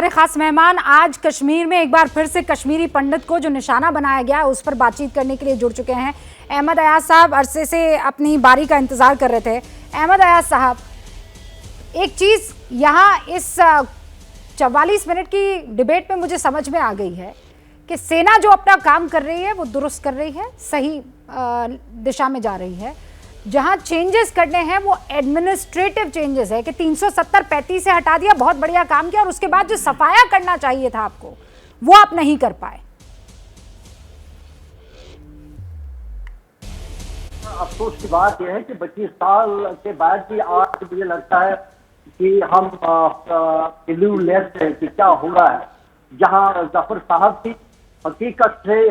हमारे खास मेहमान आज कश्मीर में एक बार फिर से कश्मीरी पंडित को जो निशाना बनाया गया उस पर बातचीत करने के लिए जुड़ चुके हैं। अहमद अयाज साहब अरसे से अपनी बारी का इंतजार कर रहे थे। अहमद अयाज साहब, एक चीज यहाँ इस 44 मिनट की डिबेट में मुझे समझ में आ गई है कि सेना जो अपना काम कर रही है वो दुरुस्त कर रही है, सही दिशा में जा रही है। जहां चेंजेस करने हैं वो एडमिनिस्ट्रेटिव चेंजेस है कि 370 35 से हटा दिया, बहुत बढ़िया काम किया, और उसके बाद जो सफाया करना चाहिए था आपको वो आप नहीं कर पाए। अफसोस की बात यह है कि 25 साल के बाद भी आज मुझे लगता है कि हम क्लूलेस है कि क्या हो रहा है। जहां जफर साहब की हकीकत से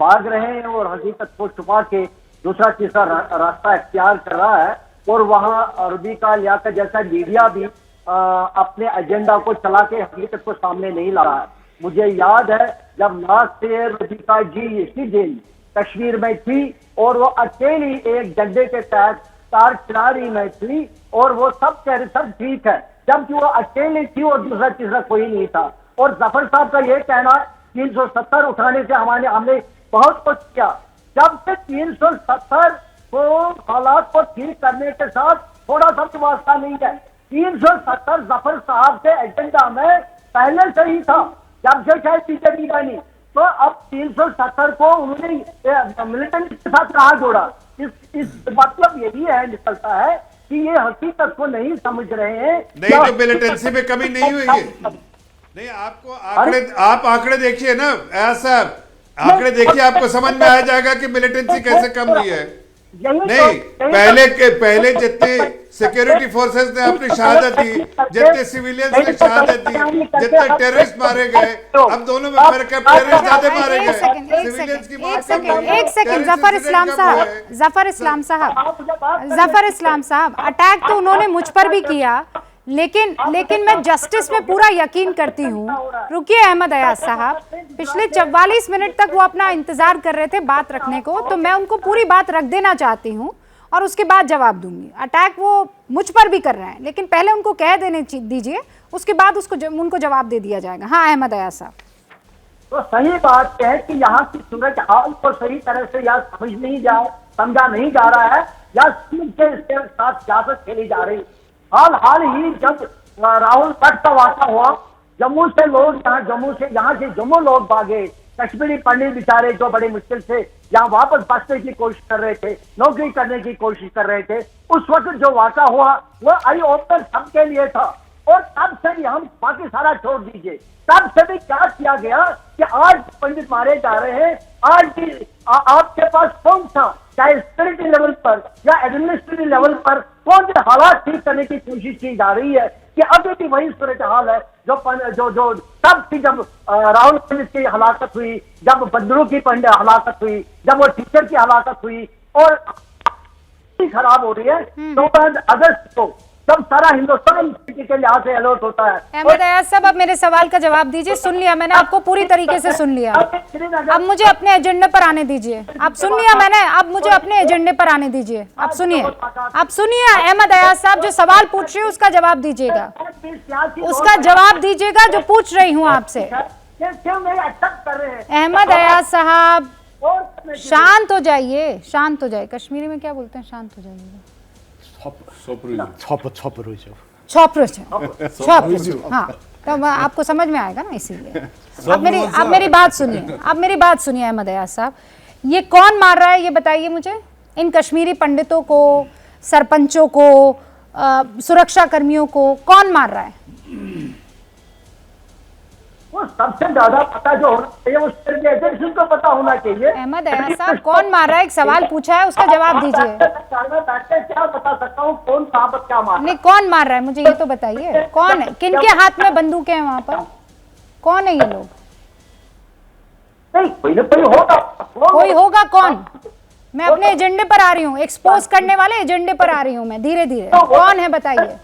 भाग रहे हैं और हकीकत को छुपा के दूसरा तीसरा रास्ता इख्तियार कर रहा है, और वहां अरबी का लियाकत जैसा मीडिया भी अपने एजेंडा को चला के हकीकत को सामने नहीं ला रहा है। मुझे याद है जब नासिर रफीका जी इसी दिन कश्मीर में थी और वो अकेली एक झंडे के तहत तार चला रही में थी और वो सब कह रहे सब ठीक है, जबकि वो अकेली थी और दूसरा तीसरा कोई नहीं था। और जफर साहब का ये कहना 370 उठाने से हमने बहुत कुछ किया, जब से 370 को हालात को ठीक करने के साथ थोड़ा सा वास्ता नहीं है। 370 जफर साहब के एजेंडा में पहले से ही था, जब से शायद बीजेपी बनी, तो अब 370 को उन्होंने मिलिटेंट के साथ कहा जोड़ा। इस मतलब यही है, निकलता है कि ये हकीकत को नहीं समझ रहे हैं। नहीं तो मिलिटेंसी में कमी नहीं हुई है। नहीं, आपको आप आंकड़े देखिए ना ऐसा, आंकड़े देखिए आपको समझ में आ जाएगा कि मिलिटेंसी कैसे कम हुई है। नहीं, पहले जितने सिक्योरिटी फोर्सेस ने अपनी शहादत दी, जितने सिविलियंस ने शहादत दी, जितने टेररिस्ट मारे गए, अब दोनों में फर्क है। टेररिस्ट ज्यादा मारे गए, सिविलियंस की मौत कम हुई। एक सेकंड जफर इस्लाम साहब, अटैक तो उन्होंने मुझ पर भी किया, लेकिन मैं जस्टिस में पूरा यकीन करती हूँ। रुकिए अहमद अयाज साहब, पिछले 44 मिनट तक वो अपना इंतजार कर रहे थे बात रखने को, तो मैं उनको पूरी बात रख देना चाहती हूँ और उसके बाद जवाब दूंगी। अटैक वो मुझ पर भी कर रहे हैं, लेकिन पहले उनको कह देने दीजिए, उसके बाद उनको जवाब दे दिया जाएगा। हाँ अहमद अयाज साहब, तो सही बात है कि यहाँ की सूरत हाल को सही तरह से या समझा नहीं जा रहा है, या इसके साथ सियासत खेली जा रही। हाल ही जब राहुल भट्ट का वाक़ा हुआ, जम्मू से जम्मू लोग भागे, कश्मीरी पंडित बेचारे जो बड़ी मुश्किल से यहाँ वापस बसने की कोशिश कर रहे थे, नौकरी करने की कोशिश कर रहे थे, उस वक्त जो वाक़ा हुआ वो आई ओपन सबके लिए था। और तब से भी हम बाकी सारा छोड़ दीजिए, तब से भी क्या किया गया कि आज पंडित मारे जा रहे हैं। आज भी आपके पास कौन सा, चाहे स्पिरिचुअल लेवल पर या एडमिनिस्ट्रेटिव लेवल पर, कौन से हालात ठीक करने की कोशिश की जा रही है कि अभी भी वही सूरत हाल है जो तब थी जब राहुल पंडित की हलाकत हुई, जब बंदरों की हलाकत हुई, जब वो टीचर की हलाकत हुई, और खराब हो रही है। तो अगस्त को तब सारा हिंदुस्तान के लिहाज से अलर्ट होता है। अहमद अयाज साहब, अब मेरे सवाल का जवाब दीजिए। सुन लिया मैंने आपको, पूरी तरीके से सुन लिया। अब मुझे अपने एजेंडे पर आने दीजिए। आप सुन लिया मैंने, अब मुझे अपने एजेंडे पर आने दीजिए। आप सुनिए अहमद अयाज साहब, जो सवाल पूछ रहे हो उसका जवाब दीजिएगा, उसका जवाब दीजिएगा जो पूछ रही हूँ आपसे। अहमद अयाज साहब शांत हो जाइए, शांत हो जाइए। कश्मीरी में क्या बोलते हैं? शांत हो जाइए। हाँ, तो आपको समझ में आएगा ना, इसीलिए अब मेरी बात सुनिए अहमद अयाज साहब, ये कौन मार रहा है ये बताइए मुझे। इन कश्मीरी पंडितों को, सरपंचों को, सुरक्षा कर्मियों को कौन मार रहा है? वो सबसे ज्यादा पता जो होना चाहिए वो एजेंसी को पता होना चाहिए। अहमद अयाज साहब, कौन मार रहा है? एक सवाल पूछा है, उसका जवाब दीजिए। क्या बता सकता हूँ कौन कहाँ पर क्या मार? नहीं, कौन मार रहा है मुझे ये तो बताइए। कौन है? किनके हाथ में बंदूक है वहां पर? कौन है ये लोग? नहीं, कोई होगा। कौन? मैं अपने एजेंडे पर आ रही हूँ, एक्सपोज करने वाले एजेंडे पर आ रही हूँ मैं धीरे धीरे। कौन है बताइए,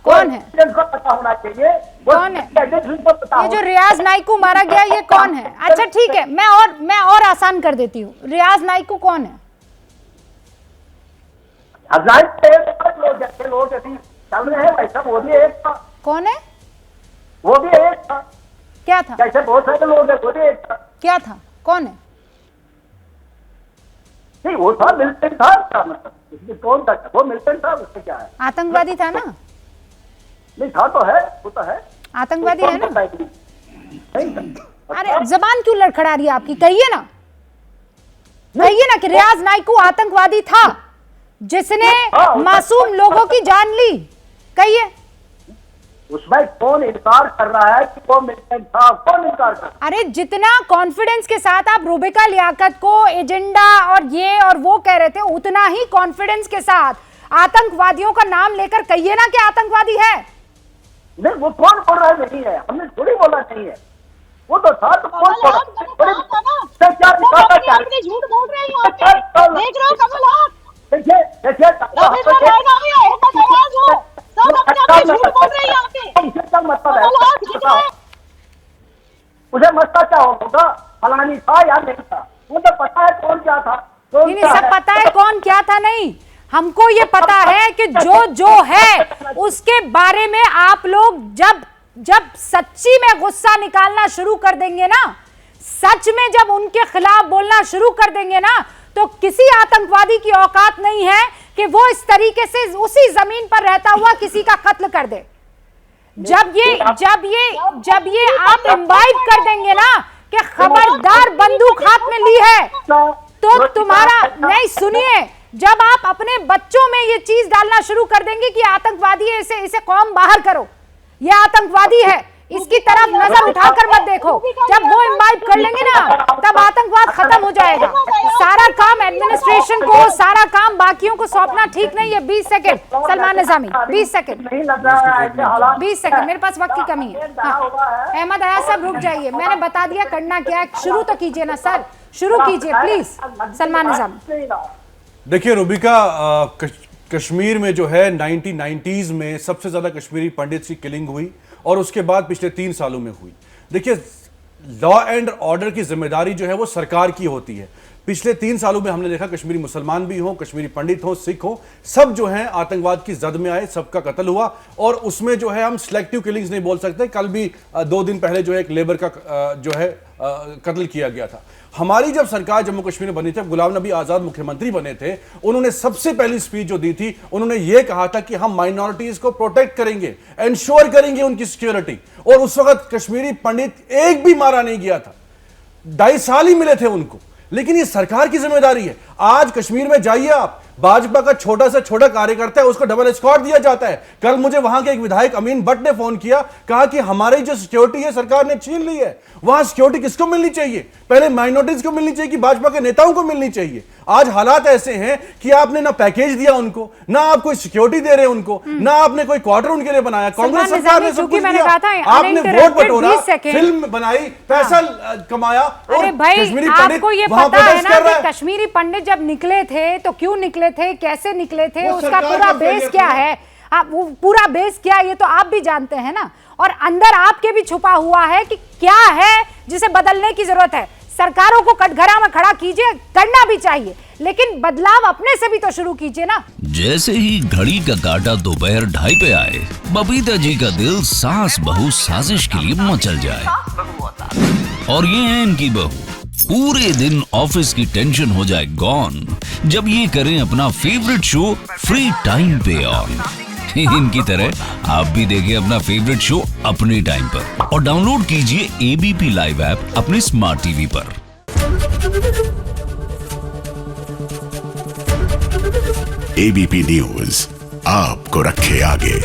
कौन है? पता होना चाहिए कौन है? ये जो रियाज नाइकू मारा गया ये कौन है? अच्छा ठीक है, मैं और आसान कर देती हूँ। रियाज नाइकू कौन है? लोग जैसे लोग अभी चल रहे हैं वैसा मोदी एक कौन है? वो भी एक था। क्या था? जैसे बहुत सारे लोग हैं, वो भी एक था। क्या था? कौन है? नहीं, वो था मिलिटेंट था उसका, मतलब उसमें कौन था? वो मिलिटेंट था, उससे क्या है? आतंकवादी था ना? नहीं था तो है, वो तो है। आतंकवादी है ना? नहीं था। अरे जबान क्यों लड़खड़ा रही है आपकी? कहिए ना, कहिए ना कि रियाज नाइक को आतंकवादी था जिसने मासूम लोगों की जान ली। कहिए। उसमें कौन इनकार कर रहा है कि वो मिलिटेंट था? कौन इनकार कर रहा है? अरे जितना कॉन्फिडेंस के साथ आप रुबिका लियाकत को एजेंडा और ये और वो कह रहे थे, उतना ही कॉन्फिडेंस के साथ आतंकवादियों का नाम लेकर कहिए ना कि आतंकवादी है। नहीं, वो कौन बोल रहा है नहीं है? हमने थोड़ी बोला नहीं है। वो तो था, तो कौन बोल रहा है? क्या दिखाता क्या? झूठ बोल रहे हैं देख रहे हो कमल आप? देखिए देखिए, मुझे मतलब क्या होगा? फलानी था या नहीं था? मुझे पता है कौन क्या था। नहीं, सब पता है कौन क्या था। नहीं, हमको ये पता है कि जो है उसके बारे में आप लोग जब सच्ची में गुस्सा निकालना शुरू कर देंगे ना, सच में जब उनके खिलाफ बोलना शुरू कर देंगे ना, तो किसी आतंकवादी की औकात नहीं है कि वो इस तरीके से उसी जमीन पर रहता हुआ किसी का कत्ल कर दे। जब ये आप इम्बाइब कर देंगे ना कि खबरदार बंदूक हाथ में ली है, तो तुम्हारा नहीं, सुनिए, जब आप अपने बच्चों में ये चीज डालना शुरू कर देंगे कि आतंकवादी है, इसे कौम बाहर करो, ये आतंकवादी है, इसकी तरफ नजर उठाकर मत देखो। जब वो इम्बाइब कर लेंगे ना, तब आतंकवाद खत्म हो जाएगा। सारा काम एडमिनिस्ट्रेशन को, सारा काम बाकियों को सौंपना ठीक नहीं है। 20 second Salman Nizami, 20 second, 20 second, मेरे पास वक्त की कमी है। हाँ, अहमद अयाज साहब रुक जाइए, मैंने बता दिया करना क्या है। शुरू तो कीजिए ना सर, शुरू कीजिए प्लीज। सलमान निजामी। देखिए रुबिका, कश्मीर में जो है 1990s में सबसे ज्यादा कश्मीरी पंडित की किलिंग हुई और उसके बाद पिछले 3 सालों में हुई। देखिए, लॉ एंड ऑर्डर की जिम्मेदारी जो है वो सरकार की होती है। पिछले 3 सालों में हमने देखा कश्मीरी मुसलमान भी हों, कश्मीरी पंडित हों, सिख हों, सब जो हैं आतंकवाद की जद में आए, सबका कत्ल हुआ। और उसमें जो है हम सिलेक्टिव किलिंग्स नहीं बोल सकते। कल भी 2 दिन पहले जो है एक लेबर का जो है कत्ल किया गया था। हमारी जब सरकार जम्मू कश्मीर में बनी थी, गुलाम नबी आजाद मुख्यमंत्री बने थे, उन्होंने सबसे पहली स्पीच जो दी थी, उन्होंने यह कहा था कि हम माइनॉरिटीज को प्रोटेक्ट करेंगे, इंश्योर करेंगे उनकी सिक्योरिटी। और उस वक्त कश्मीरी पंडित एक भी मारा नहीं गया था, 2.5 साल ही मिले थे उनको। लेकिन ये सरकार की जिम्मेदारी है। आज कश्मीर में जाइए आप, भाजपा का छोटा से छोटा कार्यकर्ता है, उसको डबल एस्कॉर्ट दिया जाता है। कल मुझे वहां के एक विधायक अमीन भट्ट ने फोन किया, कहा कि हमारी जो सिक्योरिटी है सरकार ने छीन ली है। वहां सिक्योरिटी किसको मिलनी चाहिए? पहले माइनॉरिटीज को मिलनी चाहिए कि भाजपा के नेताओं को मिलनी चाहिए? आज हालात ऐसे हैं कि आपने ना पैकेज दिया उनको, ना आप कोई सिक्योरिटी दे रहे उनको, ना आपने कोई क्वार्टर उनके लिए बनाया। कांग्रेस सरकार ने सब कुछ दिया, आपने वोट बटोरा, फिल्म बनाई, पैसा कमाया, और कश्मीरी पंडित वहां प्रोटेस्ट कर रहा है। कश्मीरी पंडित जब निकले थे तो क्यों निकले थे, कैसे निकले थे, उसका पूरा बेस क्या है, वो पूरा बेस क्या है, ये तो आप भी जानते हैं ना। और अंदर आपके भी छुपा हुआ है कि क्या है जिसे बदलने की जरूरत है। सरकारों को कटघरा में खड़ा कीजिए, करना भी चाहिए, लेकिन बदलाव अपने से भी तो शुरू कीजिए ना। जैसे ही घड़ी का काटा दोपहर 2:30 पे आए, बबीता जी का दिल सास बहू साजिश के लिए मचल जाए। और ये है इनकी बहू, पूरे दिन ऑफिस की टेंशन हो जाए गॉन जब ये करें अपना फेवरेट शो फ्री टाइम पे ऑन। इनकी तरह आप भी देखिए अपना फेवरेट शो अपने टाइम पर और डाउनलोड कीजिए एबीपी लाइव ऐप अपने स्मार्ट टीवी पर। एबीपी न्यूज आपको रखे आगे।